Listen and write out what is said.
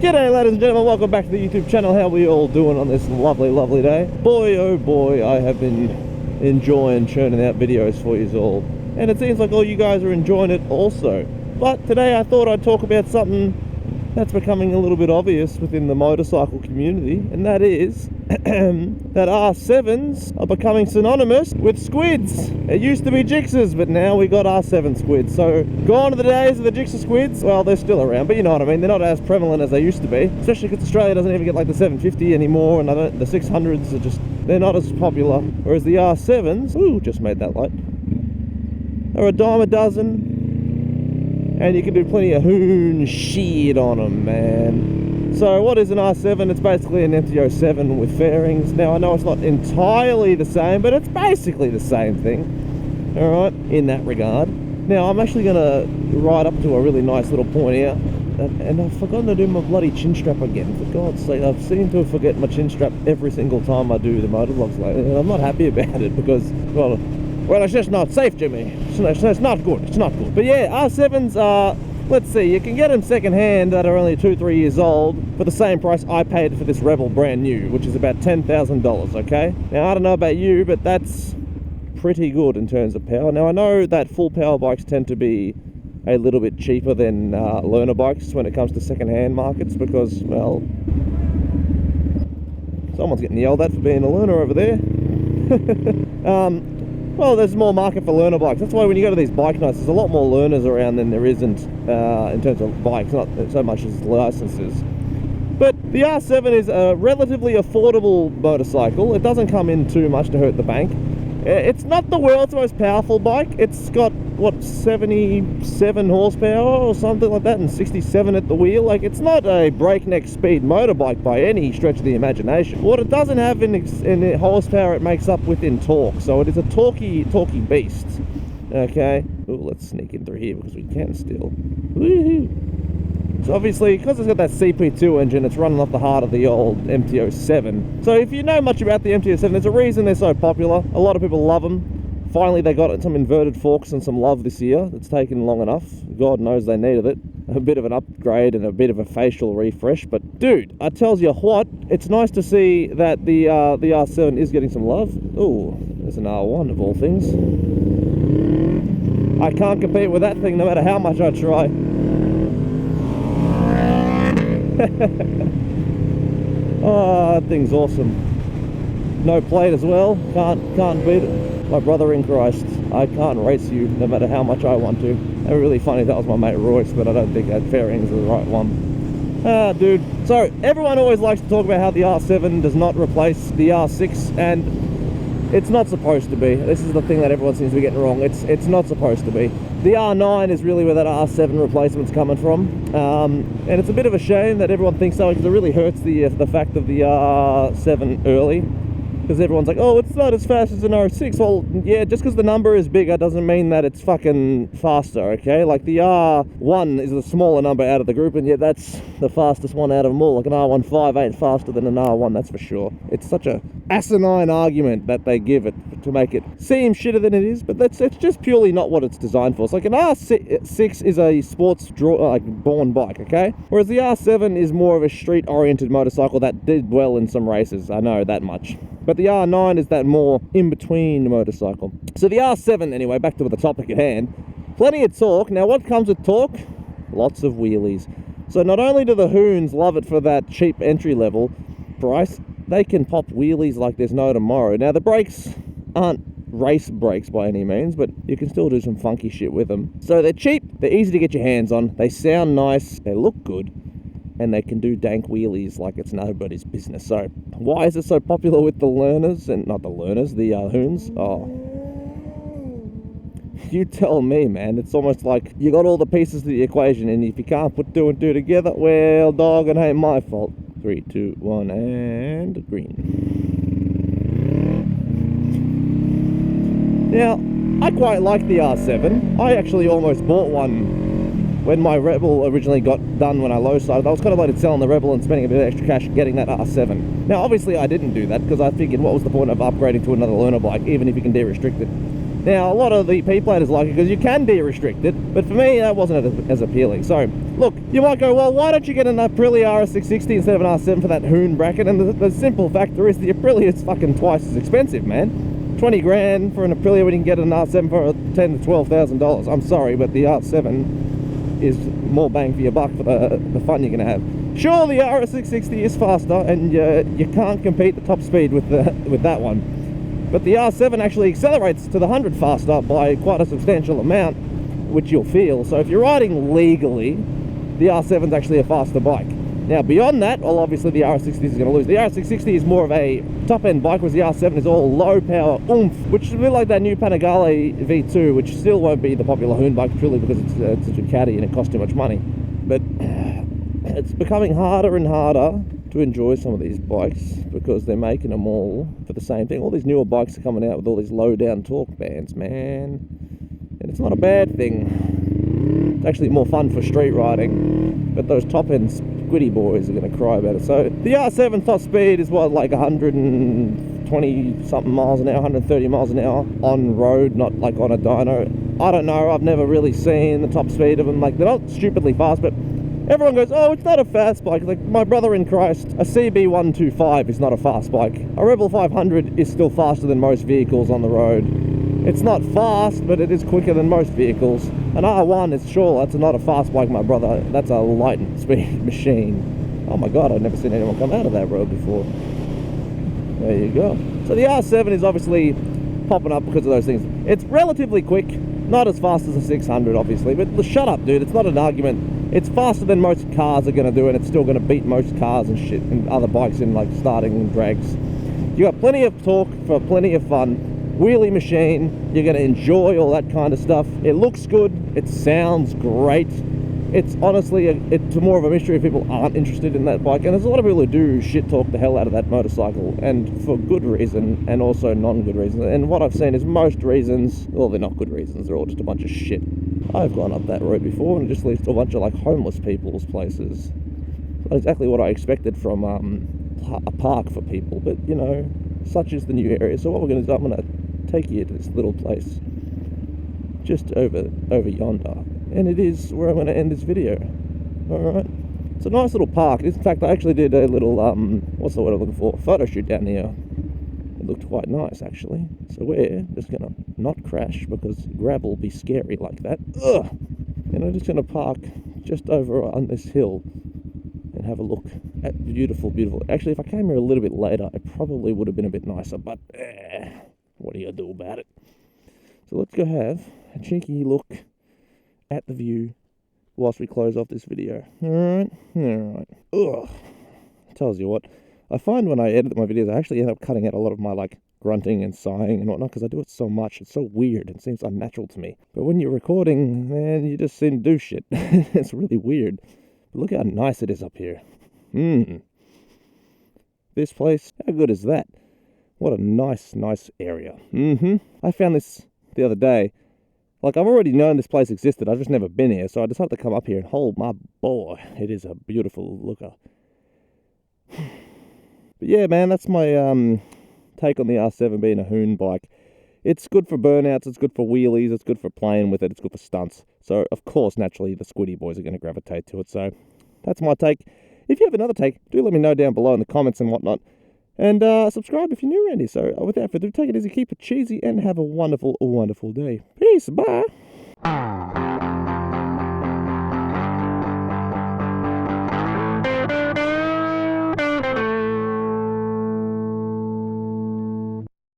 G'day ladies and gentlemen, welcome back to the YouTube channel. How are we all doing on this lovely, lovely day? Boy, oh boy, I have been enjoying churning out videos for you all. And it seems like all you guys are enjoying it also. But today I thought I'd talk about something that's becoming a little bit obvious within the motorcycle community, and that is that R7s are becoming synonymous with squids. It used to be GSXRs, but now we got R7 squids. So gone are the days of the GSXR squids. Well, they're still around, but you know what I mean. They're not as prevalent as they used to be, especially because Australia doesn't even get like the 750 anymore, and the 600s are just, they're not as popular. Whereas the R7s, ooh, just made that light, are a dime a dozen. And you can do plenty of hoon shit on them, man. So what is an R7? It's basically an MT-07 with fairings. Now I know it's not entirely the same, but it's basically the same thing. Alright, in that regard. Now I'm actually going to ride up to a really nice little point here. And I've forgotten to do my bloody chin strap again. For God's sake, I've seemed to forget my chin strap every single time I do the motovlogs lately. And I'm not happy about it because, well, it's just not safe, Jimmy. It's not good. It's not good. But yeah, R7s are, let's see, you can get them second hand that are only 2-3 years old for the same price I paid for this Rebel brand new, which is about $10,000, okay? Now, I don't know about you, but that's pretty good in terms of power. Now, I know that full power bikes tend to be a little bit cheaper than learner bikes when it comes to second hand markets because, well, someone's getting yelled at for being a learner over there. Well, there's more market for learner bikes. That's why when you go to these bike nights, there's a lot more learners around than there isn't in terms of bikes, not so much as licenses. But the R7 is a relatively affordable motorcycle. It doesn't come in too much to hurt the bank. It's not the world's most powerful bike. It's got, what, 77 horsepower or something like that, and 67 at the wheel. Like, it's not a breakneck speed motorbike by any stretch of the imagination. What it doesn't have in horsepower, it makes up with in torque. So it is a torquey beast. Okay. Ooh, let's sneak in through here because we can still. Woohoo! So obviously, because it's got that CP2 engine, it's running off the heart of the old MT-07. So if you know much about the MT-07, there's a reason they're so popular. A lot of people love them. Finally, they got some inverted forks and some love this year. It's taken long enough. God knows they needed it. A bit of an upgrade and a bit of a facial refresh. But dude, I tells you what, it's nice to see that the R7 is getting some love. Ooh, there's an R1 of all things. I can't compete with that thing no matter how much I try. Oh, that thing's awesome. No plate as well. Can't beat it. My brother in Christ, I can't race you no matter how much I want to. It was really funny. That was my mate Royce, but I don't think that fairings are the right one. Ah, dude. So everyone always likes to talk about how the R7 does not replace the R6, and it's not supposed to be. This is the thing that everyone seems to be getting wrong. It's not supposed to be. The R9 is really where that R7 replacement's coming from, and it's a bit of a shame that everyone thinks so, because it really hurts the fact of the R7 early, because everyone's like, oh, it's not as fast as an R6. Well, yeah, just because the number is bigger doesn't mean that it's fucking faster, okay? Like, the R1 is the smaller number out of the group, and yet that's the fastest one out of them all. Like, an R15 ain't faster than an R1, that's for sure. It's such a asinine argument that they give it to make it seem shitter than it is, but it's just purely not what it's designed for. It's like an R6 is a sports born bike, okay? Whereas the R7 is more of a street-oriented motorcycle that did well in some races, I know that much. But the R9 is that more in-between motorcycle. So the R7, anyway, back to the topic at hand, plenty of torque. Now, what comes with torque? Lots of wheelies. So not only do the hoons love it for that cheap entry-level price, they can pop wheelies like there's no tomorrow. Now, the brakes aren't race brakes by any means, but you can still do some funky shit with them. So they're cheap, they're easy to get your hands on, they sound nice, they look good, and they can do dank wheelies like it's nobody's business. So why is it so popular with the learners, and not the learners, the hoons? Oh, you tell me, man. It's almost like you got all the pieces of the equation, and if you can't put 2 and 2 together, well, dog, it ain't my fault. 3, 2, 1, and green. Now, I quite like the R7. I actually almost bought one when my Rebel originally got done when I low-sided. I was contemplating selling the Rebel and spending a bit of extra cash getting that R7. Now, obviously, I didn't do that because I figured what was the point of upgrading to another learner bike, even if you can de-restrict it. Now, a lot of the P-platers like it because you can de-restrict it, but for me, that wasn't as appealing. So, look, you might go, well, why don't you get an Aprilia RS660 instead of an R7 for that hoon bracket? And the simple factor is the Aprilia is fucking twice as expensive, man. 20 grand for an Aprilia when you can get an R7 for $10,000 to $12,000. I'm sorry, but the R7 is more bang for your buck for the fun you're going to have. Sure, the RS660 is faster, and you can't compete the top speed with that one. But the R7 actually accelerates to the 100 faster by quite a substantial amount, which you'll feel. So if you're riding legally, the R7 is actually a faster bike. Now beyond that, well, obviously the RS60 is going to lose. The RS660 is more of a top-end bike, whereas the R7 is all low-power oomph, which is a bit like that new Panigale V2, which still won't be the popular hoon bike purely because it's a Ducati and it costs too much money. But it's becoming harder and harder to enjoy some of these bikes because they're making them all for the same thing. All these newer bikes are coming out with all these low-down torque bands, man. And it's not a bad thing. It's actually more fun for street riding. But those top-end squiddie boys are going to cry about it. So the R7 top speed is what, like 120-something miles an hour, 130 miles an hour on road, not like on a dyno. I don't know. I've never really seen the top speed of them. Like, they're not stupidly fast, but everyone goes, oh, it's not a fast bike. Like, my brother in Christ, a CB125 is not a fast bike. A Rebel 500 is still faster than most vehicles on the road. It's not fast, but it is quicker than most vehicles. An R1 is sure, that's not a fast bike, my brother. That's a lightning speed machine. Oh my God, I've never seen anyone come out of that road before. There you go. So the R7 is obviously popping up because of those things. It's relatively quick, not as fast as a 600, obviously, but shut up, dude. It's not an argument. It's faster than most cars are going to do, and it's still going to beat most cars and shit and other bikes in like starting drags. You got plenty of torque for plenty of fun. Wheelie machine, you're going to enjoy all that kind of stuff. It looks good. It sounds great. It's honestly, it's more of a mystery if people aren't interested in that bike. And there's a lot of people who do shit talk the hell out of that motorcycle, and for good reason, and also non-good reasons. And what I've seen is most reasons, well, they're not good reasons. They're all just a bunch of shit. I've gone up that road before, and it just leads to a bunch of like homeless people's places. Not exactly what I expected from a park for people, but you know, such is the new area. So what we're going to do, I'm going to take you to this little place just over yonder, and it is where I'm going to end this video. Alright, it's a nice little park. In fact, I actually did a little what's the word I'm looking for, photo shoot down here. It looked quite nice actually. So we're just going to not crash because gravel be scary like that. Ugh. And I'm just going to park just over on this hill and have a look at beautiful, beautiful. Actually, if I came here a little bit later, it probably would have been a bit nicer, but what are you going to do about it? So let's go have a cheeky look at the view whilst we close off this video. Alright. Ugh. Tells you what, I find when I edit my videos, I actually end up cutting out a lot of my like grunting and sighing and whatnot because I do it so much. It's so weird and seems unnatural to me. But when you're recording, man, you just seem to do shit. It's really weird. But look how nice it is up here. This place, how good is that? What a nice area. I found this the other day. Like, I've already known this place existed. I've just never been here. So I decided to come up here and hold my boy. It is a beautiful looker. But yeah, man, that's my take on the R7 being a hoon bike. It's good for burnouts. It's good for wheelies. It's good for playing with it. It's good for stunts. So, of course, naturally, the squiddie boys are going to gravitate to it. So that's my take. If you have another take, do let me know down below in the comments and whatnot. And subscribe if you're new around here. So without further ado, take it easy, keep it cheesy, and have a wonderful, wonderful day. Peace, bye.